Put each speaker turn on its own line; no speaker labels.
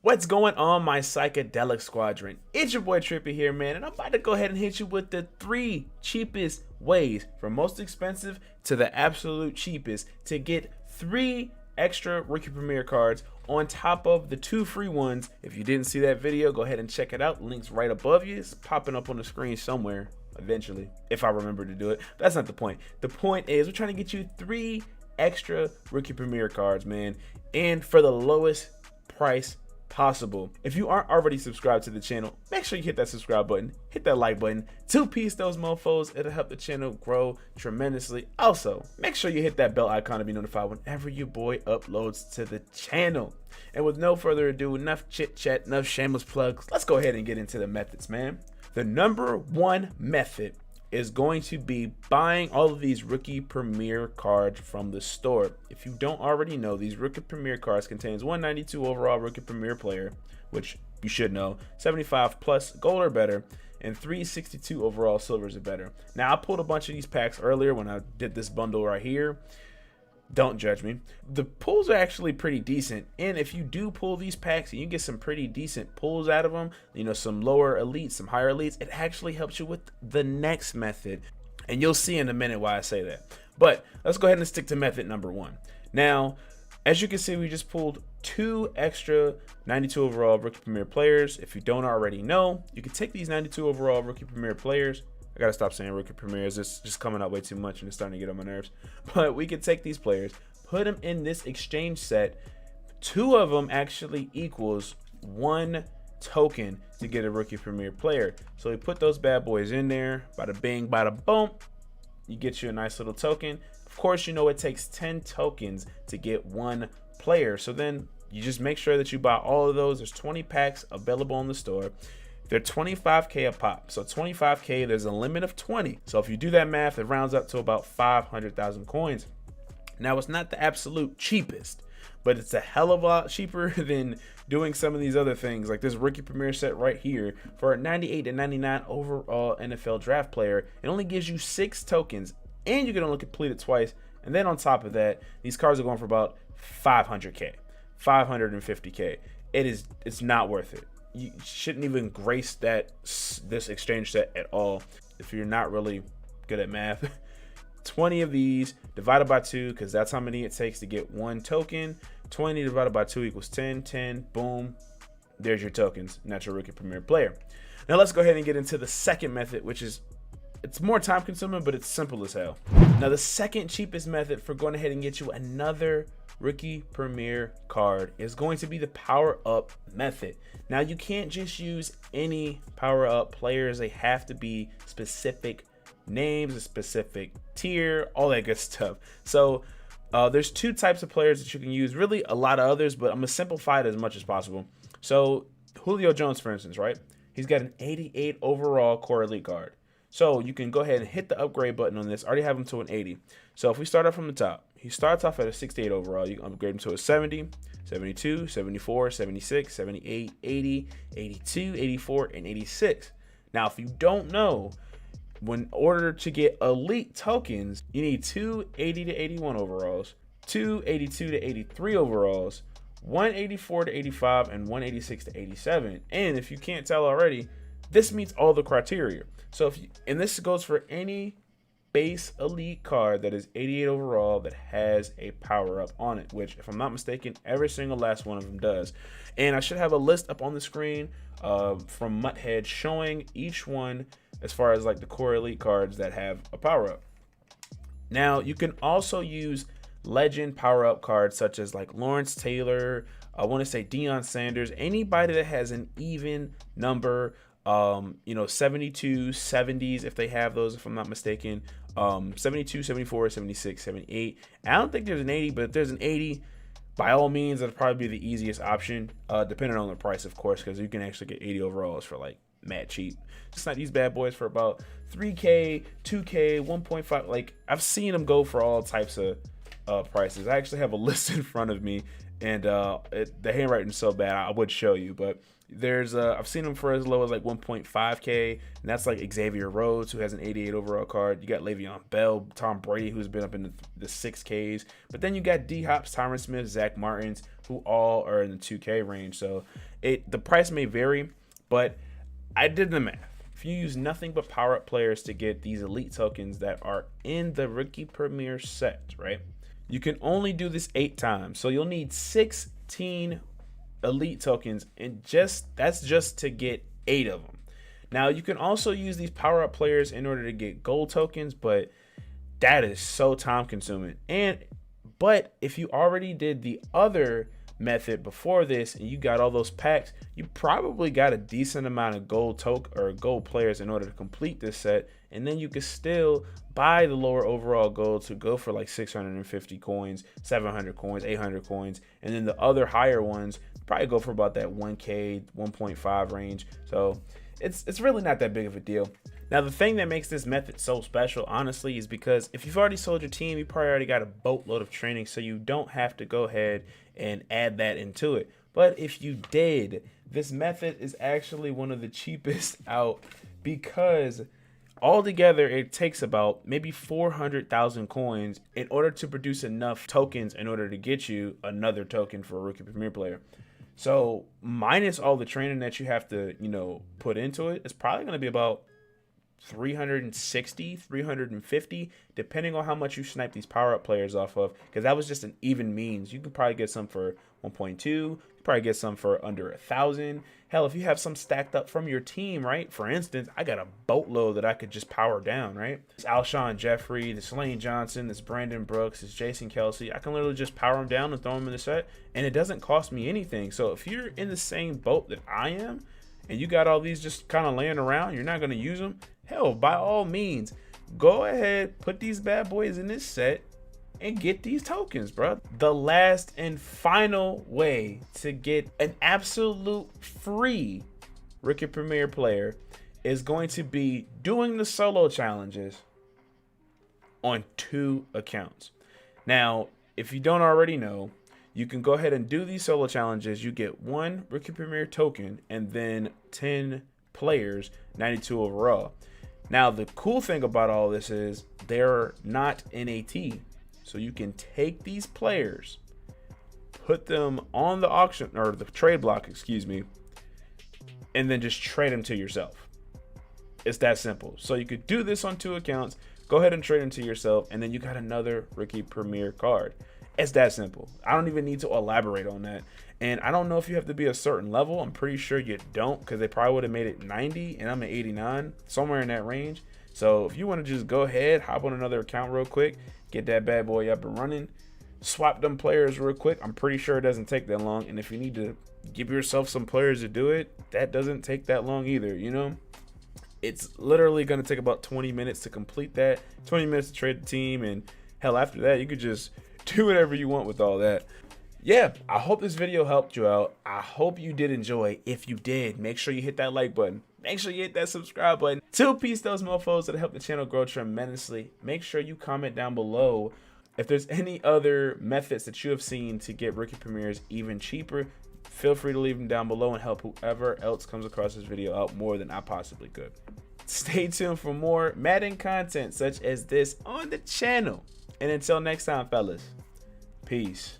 What's going on, my psychedelic squadron? It's your boy Trippy here, man, and I'm about to go ahead and hit you with the 3 cheapest ways from most expensive to the absolute cheapest to get 3 extra Rookie Premier cards on top of the 2 free ones. If you didn't see that video, go ahead and check it out. Link's right above you. It's popping up on the screen somewhere eventually, if I remember to do it. That's not the point. The point is we're trying to get you 3 extra Rookie Premier cards, man, and for the lowest price possible. If you aren't already subscribed to the channel, make sure you hit that subscribe button, hit that like button, 2-piece those mofos. It'll help the channel grow tremendously. Also, make sure you hit that bell icon to be notified whenever your boy uploads to the channel. And with no further ado, enough chit chat, enough shameless plugs, let's go ahead and get into the methods, man. The number 1 method is going to be buying all of these Rookie Premier cards from the store. If you don't already know, these Rookie Premier cards contains 192 overall Rookie Premier player, which you should know, 75 plus gold or better, and 362 overall silvers or better. Now, I pulled a bunch of these packs earlier when I did this bundle right here. Don't judge me. The pulls are actually pretty decent, and if you do pull these packs and you get some pretty decent pulls out of them, you know, some lower elites, some higher elites, it actually helps you with the next method, and you'll see in a minute why I say that. But let's go ahead and stick to method number 1. Now, as you can see, we just pulled 2 extra 92 overall Rookie Premier players. If you don't already know, you can take these 92 overall Rookie Premier players. I gotta stop saying Rookie Premiers. It's just coming out way too much and it's starting to get on my nerves. But we can take these players, put them in this exchange set. 2 of them actually equals 1 token to get a Rookie Premier player. So we put those bad boys in there. Bada bing, bada boom. You get you a nice little token. Of course, you know it takes 10 tokens to get 1 player. So then you just make sure that you buy all of those. There's 20 packs available in the store. They're 25k a pop, so 25k, there's a limit of 20. So if you do that math, it rounds up to about 500,000 coins. Now, it's not the absolute cheapest, but it's a hell of a lot cheaper than doing some of these other things, like this Rookie Premier set right here. For a 98 to 99 overall NFL draft player, it only gives you 6 tokens, and you can only complete it twice. And then on top of that, these cards are going for about 500k, 550k. It's not worth it. You shouldn't even grace this exchange set at all if you're not really good at math. 20 of these divided by 2, because that's how many it takes to get 1 token. 20 divided by 2 equals 10. 10, boom, there's your tokens, natural Rookie Premier player. Now let's go ahead and get into the second method, which is, it's more time consuming, but it's simple as hell. Now, the second cheapest method for going ahead and get you another Rookie Premier card is going to be the power up method. Now, you can't just use any power up players. They have to be specific names, a specific tier, all that good stuff. So there's 2 types of players that you can use, really a lot of others, but I'm gonna simplify it as much as possible. So Julio Jones, for instance, right? He's got an 88 overall core elite card. So you can go ahead and hit the upgrade button on this. I already have him to an 80. So if we start off from the top, he starts off at a 68 overall. You can upgrade him to a 70, 72, 74, 76, 78, 80, 82, 84, and 86. Now, if you don't know, in order to get elite tokens, you need 2 80 to 81 overalls, 2 82 to 83 overalls, 184 to 85, and 186 to 87. And if you can't tell already, this meets all the criteria. So if you, and this goes for any base elite card that is 88 overall that has a power up on it, which, if I'm not mistaken, every single last one of them does. And I should have a list up on the screen from Mutthead showing each one as far as like the core elite cards that have a power up. Now, you can also use legend power up cards such as like Lawrence Taylor, I want to say Deion Sanders, anybody that has an even number. You know, 72, 70s, if they have those, if I'm not mistaken, 72, 74, 76, 78. I don't think there's an 80, but if there's an 80, by all means, that'll probably be the easiest option, depending on the price, of course, because you can actually get 80 overalls for like mad cheap. Just not these bad boys for about 3K, 2K, 1.5. Like, I've seen them go for all types of prices. I actually have a list in front of me, and the handwriting's so bad, I would show you, but there's I've seen them for as low as like 1.5k, and that's like Xavier Rhodes, who has an 88 overall card. You got Le'Veon Bell, Tom Brady, who's been up in the 6Ks, but then you got D Hops, Tyron Smith, Zach Martins, who all are in the 2K range. So the price may vary, but I did the math. If you use nothing but power up players to get these elite tokens that are in the Rookie Premier set, right? You can only do this 8 times. So you'll need 16 elite tokens, and that's just to get 8 of them. Now you can also use these power up players in order to get gold tokens, but that is so time consuming. But if you already did the other method before this and you got all those packs, you probably got a decent amount of gold players in order to complete this set, and then you could still buy the lower overall gold to go for like 650 coins, 700 coins, 800 coins, and then the other higher ones probably go for about that 1k 1.5 range. So it's really not that big of a deal. Now, the thing that makes this method so special, honestly, is because if you've already sold your team, you probably already got a boatload of training, so you don't have to go ahead and add that into it. But if you did, this method is actually one of the cheapest out, because altogether it takes about maybe 400,000 coins in order to produce enough tokens in order to get you another token for a Rookie Premier player. So minus all the training that you have to, put into it, it's probably going to be about 360, 350, depending on how much you snipe these power up players off of, because that was just an even means. You could probably get some for 1.2, you probably get some for under 1,000. Hell, if you have some stacked up from your team, right? For instance, I got a boatload that I could just power down, right? This Alshon Jeffrey, this Lane Johnson, this Brandon Brooks, this Jason Kelsey. I can literally just power them down and throw them in the set, and it doesn't cost me anything. So if you're in the same boat that I am, and you got all these just kind of laying around, you're not going to use them, hell, by all means, go ahead, put these bad boys in this set and get these tokens, bro. The last and final way to get an absolute free Rookie Premier player is going to be doing the solo challenges on 2 accounts. Now, if you don't already know, you can go ahead and do these solo challenges. You get 1 Rookie Premier token and then 10 players, 92 overall. Now, the cool thing about all this is they're not NAT. So you can take these players, put them on the auction or the trade block, and then just trade them to yourself. It's that simple. So you could do this on 2 accounts, go ahead and trade them to yourself, and then you got another Rookie Premier card. It's that simple. I don't even need to elaborate on that. And I don't know if you have to be a certain level. I'm pretty sure you don't, because they probably would have made it 90 and I'm at 89, somewhere in that range. So if you want to just go ahead, hop on another account real quick, get that bad boy up and running, swap them players real quick. I'm pretty sure it doesn't take that long. And if you need to give yourself some players to do it, that doesn't take that long either, It's literally going to take about 20 minutes to complete that, 20 minutes to trade the team, and hell, after that, you could just do whatever you want with all that. Yeah, I hope this video helped you out. I hope you did enjoy. If you did, make sure you hit that like button. Make sure you hit that subscribe button. 2 piece those mofos that help the channel grow tremendously. Make sure you comment down below if there's any other methods that you have seen to get Rookie Premiers even cheaper. Feel free to leave them down below and help whoever else comes across this video out more than I possibly could. Stay tuned for more Madden content such as this on the channel. And until next time, fellas, peace.